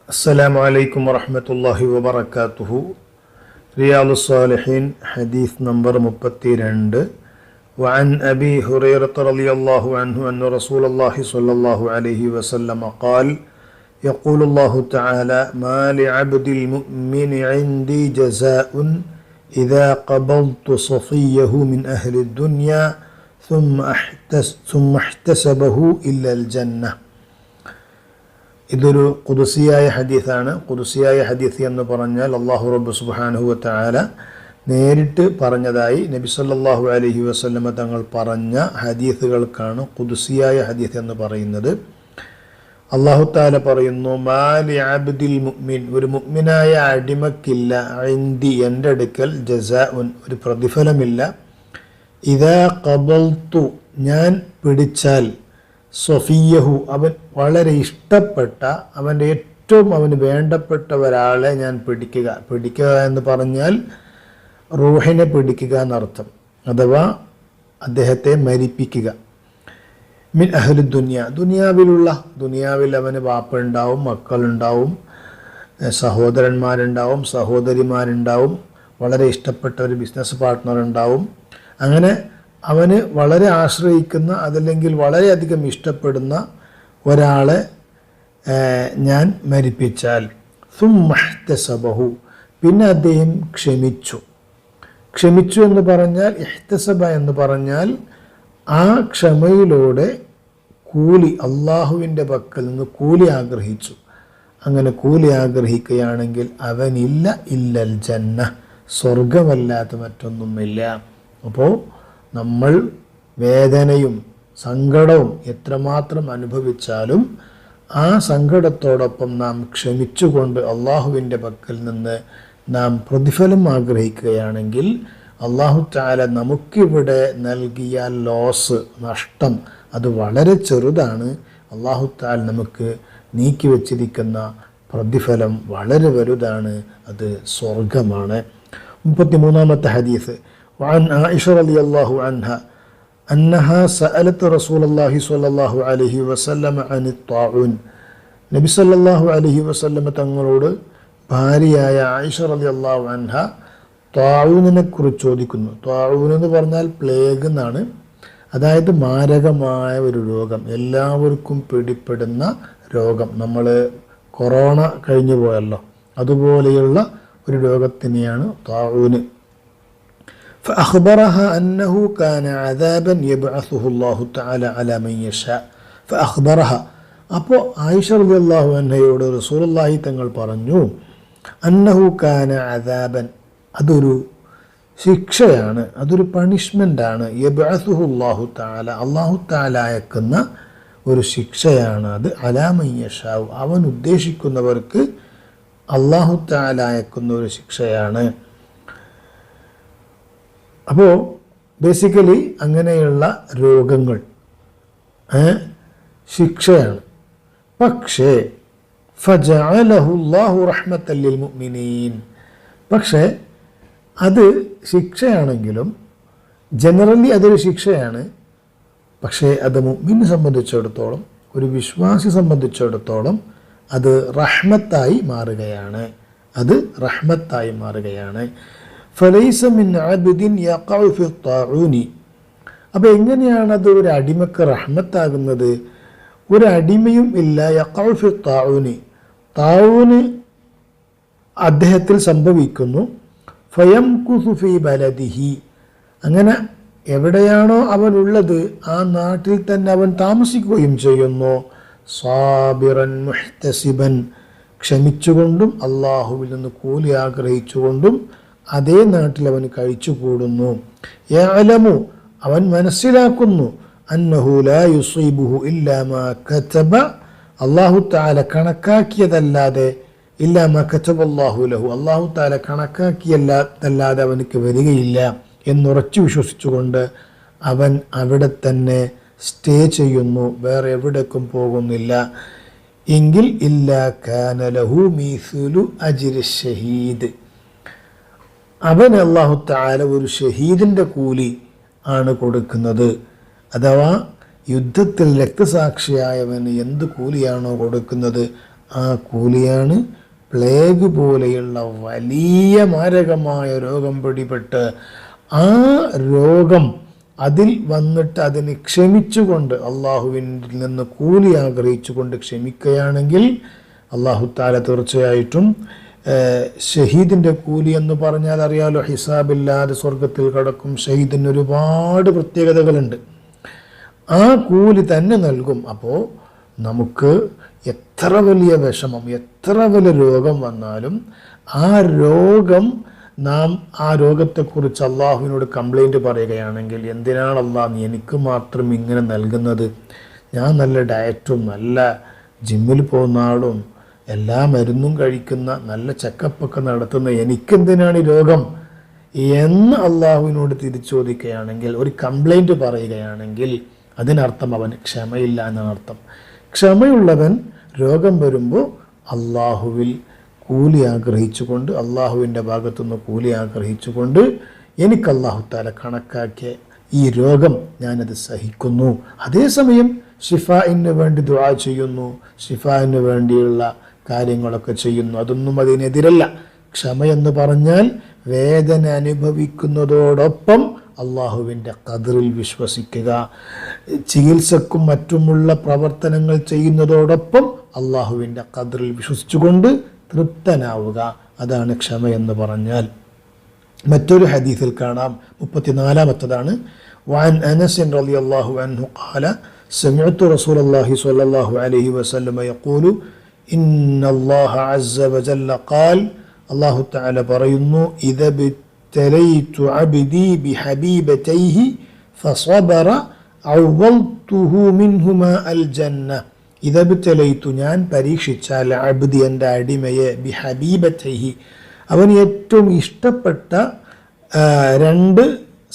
السلام عليكم ورحمة الله وبركاته. رياض الصالحين حديث نمبر 32. وعن أبي هريرة رضي الله عنه أن رسول الله صلى الله عليه وسلم قال: يقول الله تعالى: ما لعبد المؤمن عندي جزاء إذا قبضت صفيه من أهل الدنيا ثم احتسبه إلا الجنة. ഇതൊരു ഖുദ്സിയായ ഹദീസാണ്. ഖുദ്സിയായ ഹദീസ് എന്ന് പറഞ്ഞാൽ അല്ലാഹു റബ്ബ് സുബ്ഹാനഹു വ തആല നേരിട്ട് പറഞ്ഞതായി നബി സല്ലല്ലാഹു അലൈഹി വസല്ലമ തങ്ങൾ പറഞ്ഞ ഹദീസുകൾക്കാണ് ഖുദ്സിയായ ഹദീസ് എന്ന് പറയുന്നത്. അല്ലാഹു തആല പറയുന്നു: മാ ലി അബ്ദിൽ മുഅ്മിൻ, ഒരു മുഅ്മിനായ അടിമക്കില്ല, ഇൻദി, എൻ്റെ അടുക്കൽ, ജസാഉൻ, ഒരു പ്രതിഫലമില്ല, ഇദാ ഖബൽതു, ഞാൻ പിടിച്ചാൽ, സഫിയഹു, അവൻ വളരെ ഇഷ്ടപ്പെട്ട, അവൻ്റെ ഏറ്റവും അവന് വേണ്ടപ്പെട്ട ഒരാളെ ഞാൻ പിടിക്കുക എന്ന് പറഞ്ഞാൽ റൂഹിനെ പിടിക്കുക എന്നർത്ഥം, അഥവാ അദ്ദേഹത്തെ മരിപ്പിക്കുക. മിൻ അഹ്ലി ദുനിയ, ദുനിയാവിൽ അവന് വാപ്പുണ്ടാവും, മക്കളുണ്ടാവും, സഹോദരന്മാരുണ്ടാവും, സഹോദരിമാരുണ്ടാവും, വളരെ ഇഷ്ടപ്പെട്ട ഒരു ബിസിനസ് പാർട്ട്ണർ ഉണ്ടാവും. അങ്ങനെ അവന് വളരെ ആശ്രയിക്കുന്ന, അതല്ലെങ്കിൽ വളരെയധികം ഇഷ്ടപ്പെടുന്ന ഒരാളെ ഞാൻ മരിപ്പിച്ചാൽ, സുമ്മഹ്തസബഹു, പിന്നെ അദ്ദേഹം ക്ഷമിച്ചു എന്ന് പറഞ്ഞാൽ, ഇഹ്തസബ എന്ന് പറഞ്ഞാൽ ആ ക്ഷമയിലൂടെ കൂലി, അള്ളാഹുവിൻ്റെ പക്കൽ നിന്ന് കൂലി ആഗ്രഹിച്ചു. അങ്ങനെ കൂലി ആഗ്രഹിക്കുകയാണെങ്കിൽ അവനില്ല ഇല്ലൽ ജന്ന, സ്വർഗമല്ലാത്ത മറ്റൊന്നുമില്ല. അപ്പോൾ നമ്മൾ വേദനയും സങ്കടവും എത്രമാത്രം അനുഭവിച്ചാലും ആ സങ്കടത്തോടൊപ്പം നാം ക്ഷമിച്ചുകൊണ്ട് അള്ളാഹുവിൻ്റെ പക്കൽ നിന്ന് നാം പ്രതിഫലം ആഗ്രഹിക്കുകയാണെങ്കിൽ അള്ളാഹു തആല നമുക്കിവിടെ നൽകിയ ലോസ്, നഷ്ടം, അത് വളരെ ചെറുതാണ്. അള്ളാഹു തആല നമുക്ക് നീക്കി വച്ചിരിക്കുന്ന പ്രതിഫലം വളരെ വലുതാണ്, അത് സ്വർഗമാണ്. 33-ാമത്തെ ഹദീസ്. وعن عائشة رضي الله عنها أنها سألت رسول الله صلى الله عليه وسلم عن الطاعون. നബി സല്ലല്ലാഹു അലൈഹി വസല്ലമ തങ്ങളോട് ഭാര്യയായ ആയിഷ റളിയല്ലാഹു അൻഹ ത്വാഊനിനെ കുറിച്ച് ചോദിക്കുന്നു. ത്വാഊൻ എന്ന് പറഞ്ഞാൽ പ്ലേഗ് എന്നാണ്. അതായത് മാരകമായ ഒരു രോഗം, എല്ലാവർക്കും പിടിപ്പെടുന്ന രോഗം. നമ്മൾ കൊറോണ കഴിഞ്ഞു പോയല്ലോ, അതുപോലെയുള്ള ഒരു രോഗത്തിനെയാണ് ത്വാഊന്. فأخبرها أنه كان عذابا يبعثه الله تعالى على من يشاء. فأخبرها, അപ്പോൾ ആയിഷ റളിയല്ലാഹു അൻഹയോട് റസൂലുള്ളാഹി തങ്ങൾ പറഞ്ഞു, അന്നഹു കാന അദാബൻ, അതൊരു ശിക്ഷയാണ്, അതൊരു പണിഷ്മെൻ്റാണ്. യബ്അസുഹു അല്ലാഹു തആല, അല്ലാഹു തആല അയക്കുന്ന ഒരു ശിക്ഷയാണ് അത്. അലാ മൻ യശാ, അവൻ ഉദ്ദേശിക്കുന്നവർക്ക് അല്ലാഹു തആല അയക്കുന്ന ഒരു ശിക്ഷയാണ്. അപ്പോൾ ബേസിക്കലി അങ്ങനെയുള്ള രോഗങ്ങൾ ശിക്ഷയാണ്. പക്ഷേ ഫജഅലഹു അല്ലാഹു റഹ്മത്തൻ ലിൽ മുഅ്മിനീൻ, പക്ഷേ അത് ശിക്ഷയാണെങ്കിലും, ജനറലി അതൊരു ശിക്ഷയാണ്, പക്ഷേ അത് മുഅ്മിനെ സംബന്ധിച്ചിടത്തോളം, ഒരു വിശ്വാസി സംബന്ധിച്ചിടത്തോളം അത് റഹ്മത്തായി മാറുകയാണ്. ഫലൈസ മിൻ അബ്ദിൻ യഖഉ ഫി ത്വാഊനി. അപ്പോൾ എങ്ങനെയാണത് ഒരു അടിമക്ക് റഹ്മത്താകുന്നത്? ഒരു അടിമയും ഇല്ല യഖഉ ഫി ത്വാഊനി, ത്വാഊന് അദ്ദേഹത്തിൽ സംഭവിക്കുന്നു. ഫയംകുസു ഫീ ബലദിഹി, അങ്ങനെ എവിടെയാണോ അവനുള്ളത് ആ നാട്ടിൽ തന്നെ അവൻ താമസിക്കുകയും ചെയ്യുന്നു. സാബിറൻ മുഹ്തസിബൻ, ക്ഷമിച്ചുകൊണ്ടും അള്ളാഹുവിൽ നിന്ന് കൂലി ആഗ്രഹിച്ചുകൊണ്ടും അതേ നാട്ടിൽ അവൻ കഴിച്ചുകൂടുന്നു. യഅലമു, അവൻ മനസ്സിലാക്കുന്നു, അന്നഹു ലാ യുസീബുഹു ഇല്ലാ മാ കതബ, അല്ലാഹു തആല കണക്കാക്കിയതല്ലാതെ, ഇല്ലാ മാ കതബല്ലാഹു ലഹു, അല്ലാഹു തആല കണക്കാക്കിയതല്ലാതെ അവനക്ക് വരികയില്ല എന്നുറച്ചു വിശ്വസിച്ചുകൊണ്ട് അവൻ അവിടെ തന്നെ സ്റ്റേ ചെയ്യുന്നു, വേറെ എവിടേക്കും പോകുന്നില്ല. എങ്കിൽ ഇല്ലാ കാന ലഹു മിസ്ലു അജ്രി ഷഹീദ്, അവന് അല്ലാഹു തആല ഒരു ഷഹീദിൻ്റെ കൂലി ആണ് കൊടുക്കുന്നത്. അഥവാ യുദ്ധത്തിൽ രക്തസാക്ഷിയായവന് എന്ത് കൂലിയാണോ കൊടുക്കുന്നത് ആ കൂലിയാണ് പ്ലേഗ് പോലെയുള്ള വലിയ മാരകമായ രോഗം പിടിപെട്ട് ആ രോഗം അതിൽ വന്നിട്ട് അതിന് ക്ഷമിച്ചുകൊണ്ട് അള്ളാഹുവിൽ നിന്ന് കൂലി ആഗ്രഹിച്ചുകൊണ്ട് ക്ഷമിക്കുകയാണെങ്കിൽ അള്ളാഹു താല തീർച്ചയായിട്ടും ഷഹീദിൻ്റെ കൂലി എന്ന് പറഞ്ഞാൽ അറിയാലോ, ഹിസാബില്ലാതെ സ്വർഗത്തിൽ കടക്കും. ഷഹീദിന് ഒരുപാട് പ്രത്യേകതകളുണ്ട്. ആ കൂലി തന്നെ നൽകും. അപ്പോൾ നമുക്ക് എത്ര വലിയ വിഷമം, എത്ര വലിയ രോഗം വന്നാലും ആ രോഗം നാം ആ രോഗത്തെക്കുറിച്ച് അള്ളാഹുവിനോട് കംപ്ലൈൻറ്റ് പറയുകയാണെങ്കിൽ, എന്തിനാണ് അള്ളാഹ് നീ എനിക്ക് മാത്രം ഇങ്ങനെ നൽകുന്നത്? ഞാൻ നല്ല ഡയറ്റും നല്ല ജിമ്മിൽ പോകുന്ന ആളും എല്ലാ മരുന്നും കഴിക്കുന്ന നല്ല ചെക്കപ്പൊക്കെ നടത്തുന്ന എനിക്കെന്തിനാണ് ഈ രോഗം എന്ന് അള്ളാഹുവിനോട് തിരിച്ചോദിക്കുകയാണെങ്കിൽ, ഒരു കംപ്ലൈൻറ്റ് പറയുകയാണെങ്കിൽ അതിനർത്ഥം അവന് ക്ഷമയില്ല എന്നാണ് അർത്ഥം. ക്ഷമയുള്ളവൻ രോഗം വരുമ്പോൾ അള്ളാഹുവിൽ കൂലി ആഗ്രഹിച്ചുകൊണ്ട്, അള്ളാഹുവിൻ്റെ ഭാഗത്തുനിന്ന് കൂലി ആഗ്രഹിച്ചുകൊണ്ട്, എനിക്ക് അള്ളാഹു താല കണക്കാക്കിയ ഈ രോഗം ഞാനത് സഹിക്കുന്നു. അതേസമയം ഷിഫായിന് വേണ്ടി ദുആ ചെയ്യുന്നു, ഷിഫായിന് വേണ്ടിയുള്ള കാര്യങ്ങളൊക്കെ ചെയ്യുന്നു. അതൊന്നും അതിനെതിരല്ല. ക്ഷമയെന്ന് പറഞ്ഞാൽ വേദന അനുഭവിക്കുന്നതോടൊപ്പം അള്ളാഹുവിൻ്റെ ഖദറിൽ വിശ്വസിക്കുക, ചികിത്സക്കും മറ്റുമുള്ള പ്രവർത്തനങ്ങൾ ചെയ്യുന്നതോടൊപ്പം അള്ളാഹുവിൻ്റെ ഖദറിൽ വിശ്വസിച്ചുകൊണ്ട് തൃപ്തനാവുക. അതാണ് ക്ഷമയെന്ന് പറഞ്ഞാൽ. മറ്റൊരു ഹദീസിൽ കാണാം, 34-ാമത്തേതാണ്. വഅൻ അനസ് റളിയല്ലാഹു അൻഹു ഖാല സമിഅ്തു റസൂലല്ലാഹി സ്വല്ലല്ലാഹു അലൈഹി വസല്ലം യഖൂലു ഇന്നല്ലാഹ അസ്സ വജല്ല ഖാൽ, അല്ലാഹു തആല പറയുന്നു, ഇദ ബിതലൈതു അബ്ദി ബിഹബീബതൈഹി ഫസബറ അവൽതുഹു മിൻഹുമാ അൽ ജന്ന. ഇദ ബിതലൈതു, ഞാൻ പരീക്ഷിച്ചാൽ, അബ്ദി എൻ്റെ അടിമയെ, ബിഹബീബതൈഹി അവന് ഏറ്റവും ഇഷ്ടപ്പെട്ട രണ്ട്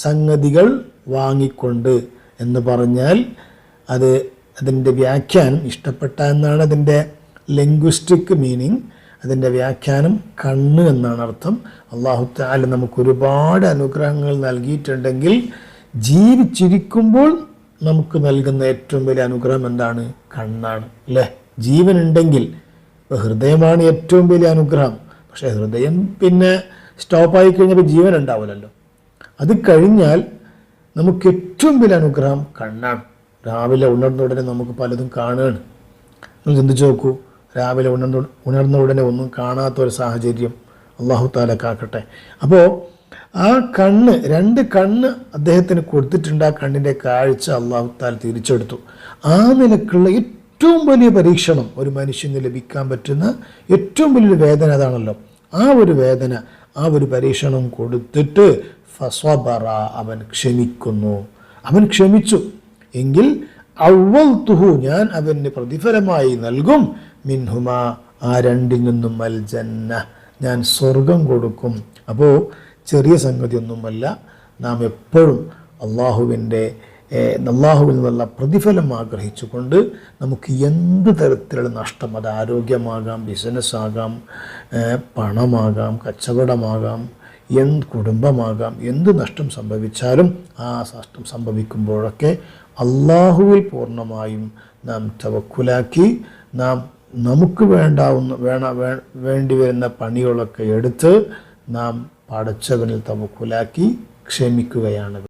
സംഗതികൾ വാങ്ങിക്കൊണ്ട് എന്ന് പറഞ്ഞാൽ അതിൻ്റെ വ്യാഖ്യാനം ഇഷ്ടപ്പെട്ട എന്നാണ് അതിൻ്റെ ലിംഗ്വിസ്റ്റിക് മീനിങ്. അതിൻ്റെ വ്യാഖ്യാനം കണ്ണ് എന്നാണ് അർത്ഥം. അല്ലാഹു തആല നമുക്ക് ഒരുപാട് അനുഗ്രഹങ്ങൾ നൽകിയിട്ടുണ്ടെങ്കിൽ ജീവിച്ചിരിക്കുമ്പോൾ നമുക്ക് നൽകുന്ന ഏറ്റവും വലിയ അനുഗ്രഹം എന്താണ്? കണ്ണാണ് അല്ലേ? ജീവനുണ്ടെങ്കിൽ ഹൃദയമാണ് ഏറ്റവും വലിയ അനുഗ്രഹം. പക്ഷേ ഹൃദയം പിന്നെ സ്റ്റോപ്പായി കഴിഞ്ഞപ്പോൾ ജീവൻ ഉണ്ടാവില്ലല്ലോ. അത് കഴിഞ്ഞാൽ നമുക്ക് ഏറ്റവും വലിയ അനുഗ്രഹം കണ്ണാണ്. രാവിലെ ഉണർന്ന ഉടനെ നമുക്ക് പലതും കാണുകയാണ്. നിങ്ങൾ ചിന്തിച്ച് നോക്കൂ, രാവിലെ ഉണർന്ന ഉടനെ ഒന്നും കാണാത്തൊരു സാഹചര്യം അല്ലാഹു തആല കാക്കട്ടെ. അപ്പോൾ ആ കണ്ണ്, രണ്ട് കണ്ണ് അദ്ദേഹത്തിന് കൊടുത്തിട്ടുണ്ട്. ആ കണ്ണിൻ്റെ കാഴ്ച അല്ലാഹു തആല തിരിച്ചെടുത്തു. ആ നിലക്കുള്ള ഏറ്റവും വലിയ പരീക്ഷണം ഒരു മനുഷ്യന് ലഭിക്കാൻ പറ്റുന്ന ഏറ്റവും വലിയൊരു വേദന അതാണല്ലോ. ആ ഒരു വേദന, ആ ഒരു പരീക്ഷണം കൊടുത്തിട്ട് ഫസ്വബറ, അവൻ ക്ഷമിക്കുന്നു. അവൻ ക്ഷമിച്ചു എങ്കിൽ അവൽതുഹു, ഞാൻ അവന് പ്രതിഫലമായി നൽകും, മിൻഹുമ, ആ രണ്ടിൽ നിന്നും അൽ ജന്ന, ഞാൻ സ്വർഗം കൊടുക്കും. അപ്പോൾ ചെറിയ സംഗതിയൊന്നുമല്ല. നാം എപ്പോഴും അള്ളാഹുവിൽ നിന്നുള്ള പ്രതിഫലം ആഗ്രഹിച്ചുകൊണ്ട് നമുക്ക് എന്ത് തരത്തിലുള്ള നഷ്ടം, അത് ആരോഗ്യമാകാം, ബിസിനസ്സാകാം, പണമാകാം, കച്ചവടമാകാം, കുടുംബമാകാം, എന്ത് നഷ്ടം സംഭവിച്ചാലും ആ നഷ്ടം സംഭവിക്കുമ്പോഴൊക്കെ അള്ളാഹുവിൽ പൂർണ്ണമായും നാം തവക്കുലാക്കി നമുക്ക് വേണ്ടി വരുന്ന പണികളൊക്കെ എടുത്ത് നാം പടച്ചവനിൽ തവക്കുലാക്കി ക്ഷമിക്കുകയാണ്.